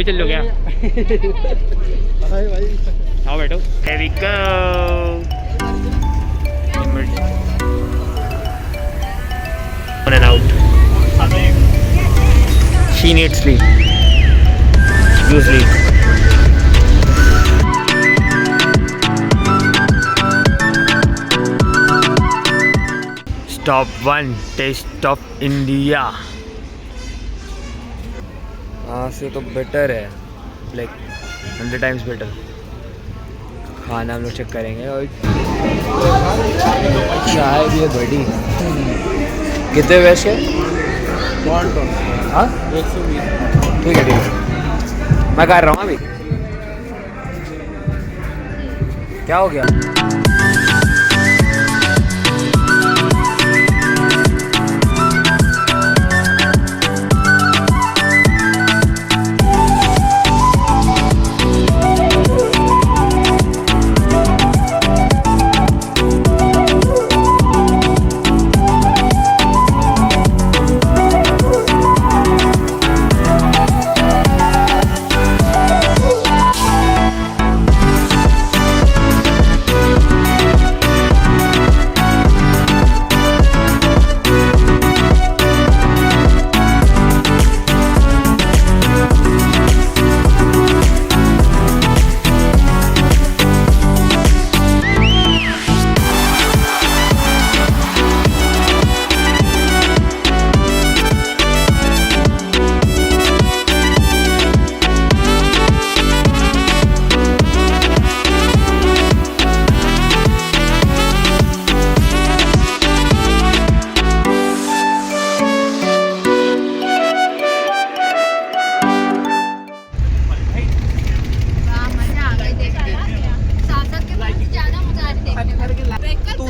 भी चल लो क्या? आओ बैठो। Here we go. On and out. She needs sleep. You sleep. Stop 1. Taste of India. हाँ से तो बेटर है, लाइक 100 टाइम्स बेटर। खाना हम लोग चेक करेंगे और चाय भी है बड़ी। कितने वैसे? हाँ 120। ठीक है मैं कर रहा हूँ अभी। क्या हो गया?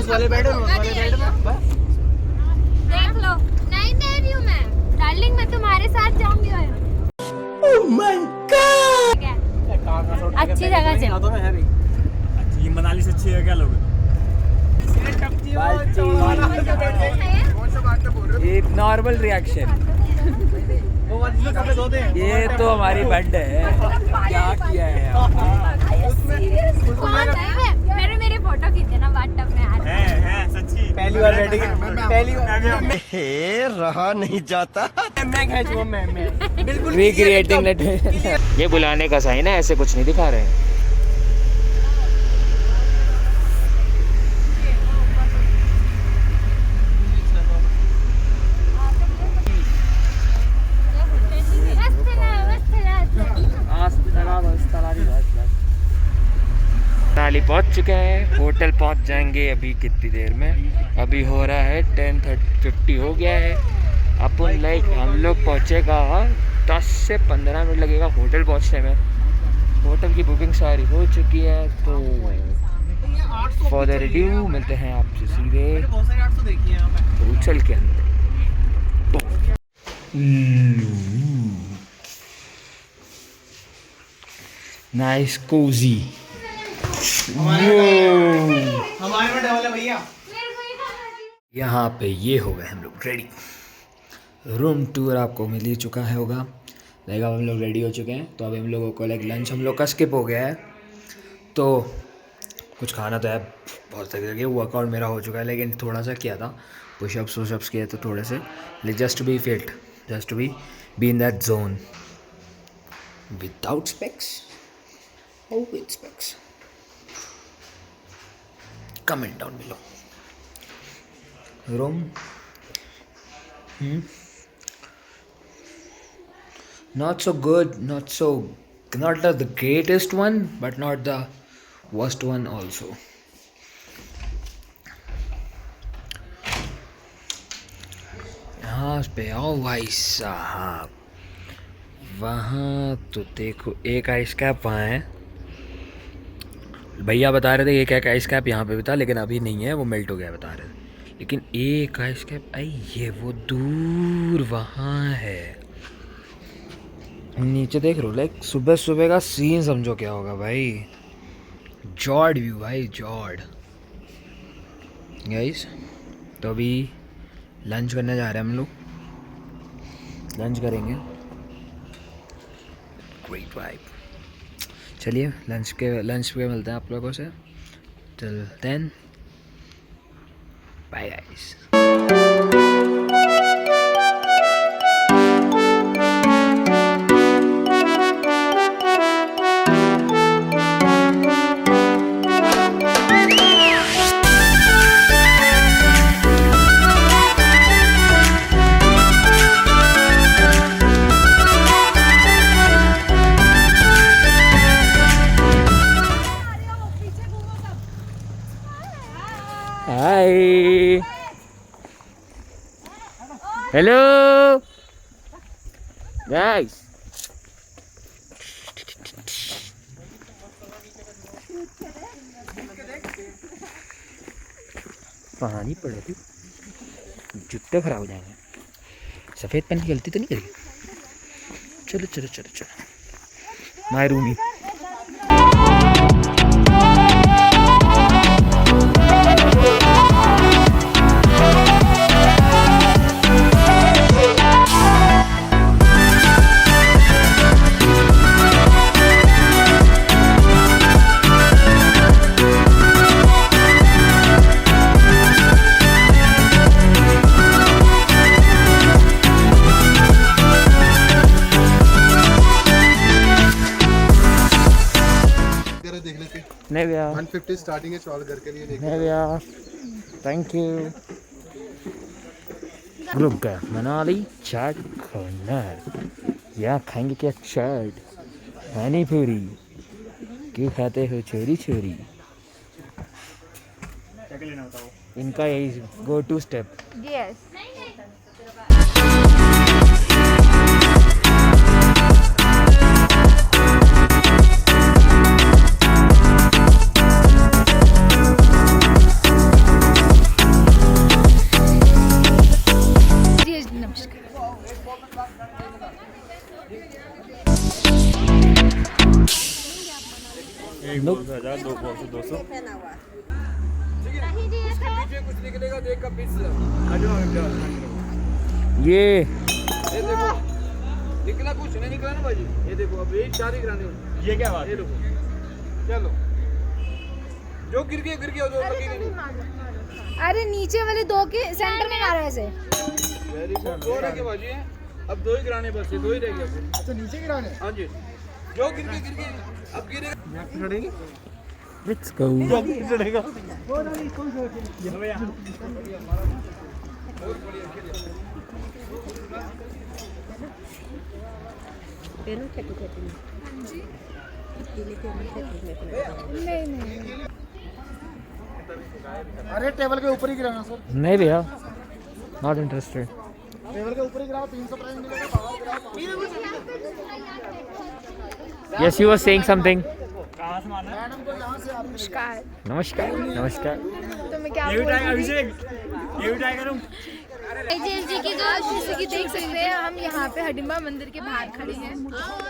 वाले बेड में देख लो। नहीं दे रही हूँ मैं डार्लिंग, मैं तुम्हारे साथ जाऊंगी। Oh my God. अच्छी जगह से अच्छी मनाली से अच्छी है क्या लोग? एक नॉर्मल रिएक्शन। ये तो हमारी बंड है, क्या किया है मेरे फोटो खींचे ना व्हाट्सएप में यार। है सच्ची। पहली बार बैठेगी, पहली बार रहा नहीं जाता। मैं खींचूंगा मैं बिल्कुल रिक्रिएटिंग नेट। ये बुलाने का साइन है, ऐसे कुछ नहीं दिखा रहे हैं। मनाली पहुंच चुके हैं, होटल पहुंच जाएंगे अभी कितनी देर में। अभी हो रहा है 10:50 हो गया है। अपन लाइक हम लोग पहुंचेगा 10 से 15 मिनट लगेगा होटल पहुंचने में। होटल की बुकिंग सारी हो चुकी है, तो फॉर रिव्यू मिलते हैं आपसे सीधे होटल के अंदर। Nice cosy. हमारे में डबल है भैया। यहाँ पे ये हो गए हम लोग रेडी। रूम टूर आपको मिल ही चुका है होगा। लाइक अब हम लोग रेडी हो चुके हैं, तो अभी हम लोगों को लाइक लंच हम लोग का स्किप हो गया है। तो कुछ खाना तो है बहुत तरीके। वर्कआउट मेरा हो चुका है, लेकिन थोड़ा सा किया था, पुशअप्स वुशअप्स किए तो थोड़े से, just to be fit, just to be in that zone. Without specs और with specs. Comment down below. Room not so good, not the greatest one, but not the worst one also. यहाँ पे आओ भाई साहब, वहाँ तो देखो एक आइस कैप वहाँ है। भैया बता रहे थे एक आइस कैप यहाँ पे भी था, लेकिन अभी नहीं है, वो मेल्ट हो गया बता रहे थे। लेकिन एक आइस कैप आई ये वो दूर वहाँ है। नीचे देख रहे हो, लाइक सुबह सुबह का सीन समझो क्या होगा भाई। जॉर्ड व्यू भाई, जॉर्ड। गाइस तो अभी लंच करने जा रहे हैं हम लोग। लंच करेंगे, ग्रेट वाइब। चलिए लंच पे मिलते हैं आप लोगों से। Till then bye guys. Hi hello guys. पानी पड़ रही, जूते खराब हो जाएंगे। सफ़ेद पेन की गलती तो नहीं करी। चलो चलो चलो चलो माय रूमी। नहीं भैया 150 स्टार्टिंग है चौल घर के लिए लेके। नहीं भैया थैंक यू। ग्रुप का मनाली चाट कॉर्नर। यहाँ खाएंगे क्या? चाट पानी पूरी। क्यों खाते हो चोरी चोरी? इनका यही गो टू स्टेप। यस ये देखो निकला कुछ नहीं निकला ना भाजी। ये देखो अब यही 4 ही गिराने। ये क्या बात? ये देखो चलो जो गिर गया जो लगेगा नहीं। अरे नीचे वाले 2 के सेंटर में मारा ऐसे। Very good. 2 रह गए भाजी। अब 2 ही गिराने बस। ये 2 ही रह गए। अच्छा नीचे गिराने। हाँ जी जो गिर गया अब गिरेगा। खड़ेगी लेट्स गो। चढ़ेगा। अरे टेबल के ऊपर ही गिराना सर। नहीं भैया नॉट इंटरेस्टेड। टेबल के ऊपर ही गिराओ 300 प्राइस मिलेगा। Yes you were saying something. Madam को यहाँ से आप नमस्कार। नमस्कार नमस्कार। तो मैं क्या बोल रही हूँ? जी की जो जैसे कि देख सकते हैं हम यहाँ पे हडिम्बा मंदिर के बाहर खड़े हैं।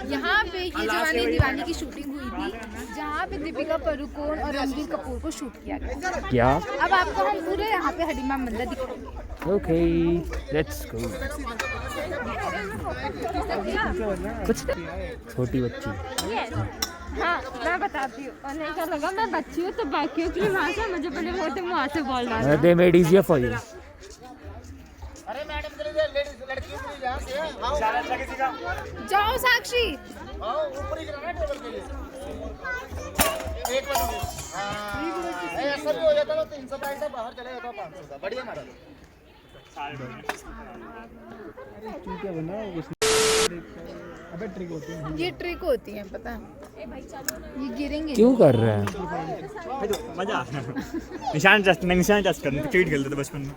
यहाँ पे ये जवानी दीवानी की शूटिंग हुई थी, जहाँ पे दीपिका पादुकोण और रणबीर कपूर को शूट किया गया। क्या? अब आपको हम पूरे यहाँ पे हडिम्बा मंदिर दिखाएंगे। Okay let's go. कुछ छोटी बच्ची। हाँ मैं बताती हूँ। और नहीं क्या लगा मैं बच्ची हूँ तो बाकियों की वहाँ से मुझे पहले वहाँ से बोल रहा था। They made easier for you. अरे मैडम के लिए लेडीज लड़कियों के लिए यहाँ से आओ। जाओ साक्षी। आओ ऊपर ही गिराना टेबल के लिए। एक मिनट। हाँ ऐसा भी हो जाता तो 300 प्राइस से बाहर चले जाता 500 का। बढ़िया मारा। अबे ट्रिक होती है। ये ट्रिक होती है पता है। ये गिरेंगे क्यों कर रहे हैं? मजा आ रहा है। निशान टच करने क्रिकेट खेलते थे बचपन में।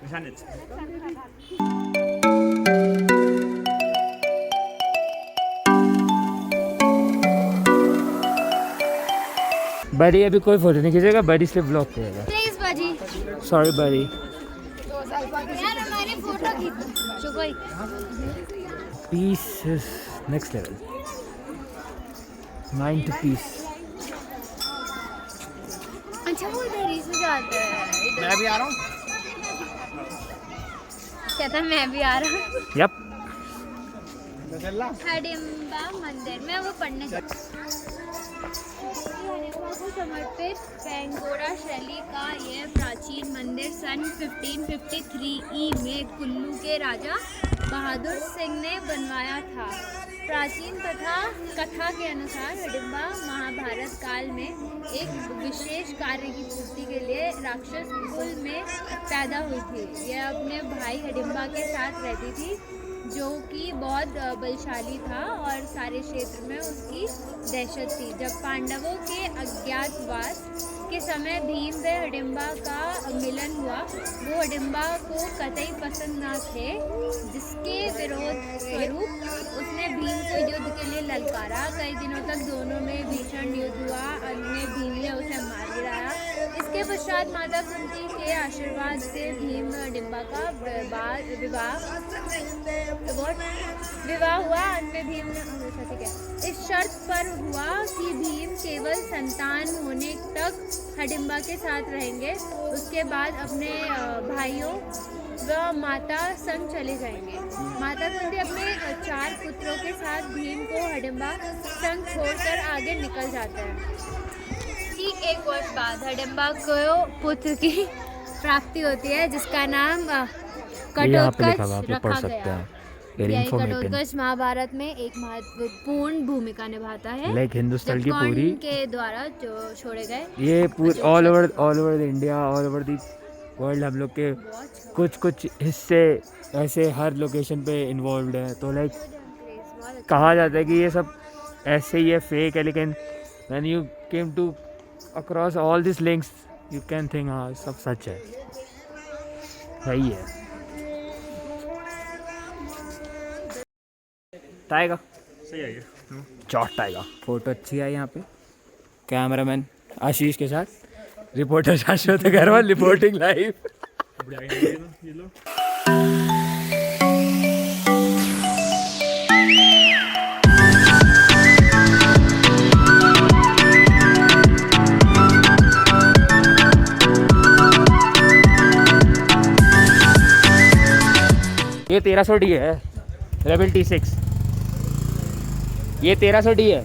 निशान बड़ी अभी कोई फोटो नहीं खींचेगा। बड़ी इसलिए ब्लॉक करेगा। प्लीज बाजी। सॉरी बड़ी। यार हमारी फोटो खींच। Shubh piece is next level. 9 to piece. अच्छा वो इधर ही से जाता है। मैं भी आ रहा हूँ। कहता मैं भी आ रहा हूँ। यप हडिम्बा मंदिर में वो पढ़ने जाती हडिम्बा को समर्पित पेंगोड़ा शैली का यह प्राचीन मंदिर सन 1553 में कुल्लू के राजा बहादुर सिंह ने बनवाया था। प्राचीन कथा के अनुसार हडिम्बा महाभारत काल में एक विशेष कार्य की पूर्ति के लिए राक्षस कुल में पैदा हुई थी। यह अपने भाई हडिम्बा के साथ रहती थी, जो कि बहुत बलशाली था और सारे क्षेत्र में उसकी दहशत थी। जब पांडवों के अज्ञातवास के समय भीम व हडिम्बा का मिलन हुआ, वो हडिम्बा को कतई पसंद न थे, जिसके विरोध स्वरूप उसने भीम को युद्ध के लिए ललकारा। कई दिनों तक दोनों में भीषण युद्ध हुआ। अंत में भीम ने उसे मार गिराया। इसके पश्चात माता कुंती के आशीर्वाद से भीम हडिम्बा का विवाह हुआ। अंत में भीम ने इस शर्त पर हुआ कि भीम केवल संतान होने तक हडिम्बा के साथ रहेंगे, उसके बाद अपने भाइयों व माता संग चले जाएंगे। माता कुंती अपने 4 पुत्रों के साथ भीम को हडिम्बा संग छोड़कर आगे निकल जाता है। ठीक 1 वर्ष बाद हडिम्बा को पुत्र की प्राप्ति होती है, जिसका नाम कटोत्कच रखा गया। कटोत्कच महाभारत में एक महत्वपूर्ण भूमिका निभाता है। लाइक हिंदुस्तान की पूरी के द्वारा जो छोड़े गए, ये पूरी all over India, all over the world हम लोग के कुछ हिस्से ऐसे हर लोकेशन पे इन्वॉल्व है। तो लाइक कहा जाता है कि ये सब ऐसे ही है, फेक है, लेकिन when you came to across all this links you can think हाँ सब सच है, सही है। टाइगर सही है ये। चौट टाइगर फोटो अच्छी है यहाँ पे। कैमरामैन आशीष के साथ, रिपोर्टर शाश्वत अग्रवाल रिपोर्टिंग लाइव। ये लो। ये 1300 डी है, रेबल T6। ये 1300 डी है।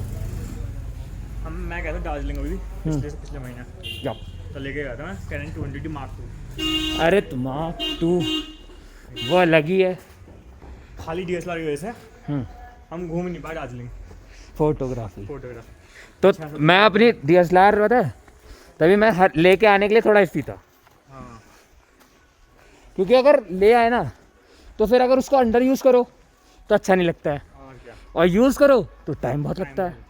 मैं कहता दार्जिलिंग अभी पिछले महीने जाओ तो लेके गया था मैं कैनन 220 Mark II। अरे Mark II वो अलग ही है। खाली DSLR की वजह से हम घूम नहीं पाए दार्जिलिंग। फोटोग्राफी फोटोग्राफी तो मैं अपनी DSLR पता है तभी मैं लेके आने के लिए थोड़ा इफ़ी था। हाँ, क्योंकि अगर ले आए ना तो फिर अगर उसको अंडर यूज़ करो तो अच्छा नहीं लगता है, और क्या और यूज़ करो तो टाइम बहुत लगता है।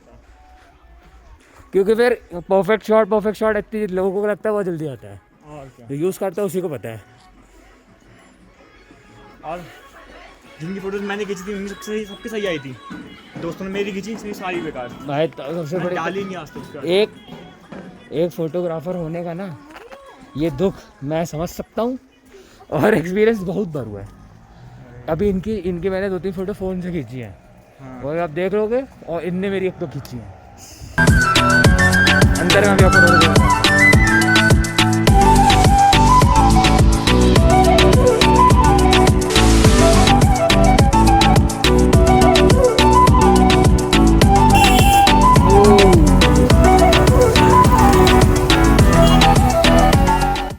क्योंकि फिर परफेक्ट शॉट इतनी लोगों को लगता है बहुत जल्दी आता है, और क्या। जो यूज़ करता है उसी को पता है। और जिनकी फोटोज मैंने खींची थी उनकी सबकी सही आई थी। दोस्तों ने मेरी खींची सारी बेकार, भाई सबसे बड़ी डाली नहीं आज तक। एक फोटोग्राफर होने का ना ये दुख मैं समझ सकता हूँ, और एक्सपीरियंस बहुत बार हुआ है। अभी इनकी मैंने 2-3 फोटो फ़ोन से खींची हैं। हाँ। और आप देख लोगे, और इनने मेरी 1-2 खींची हैं। अंदर में भी आपको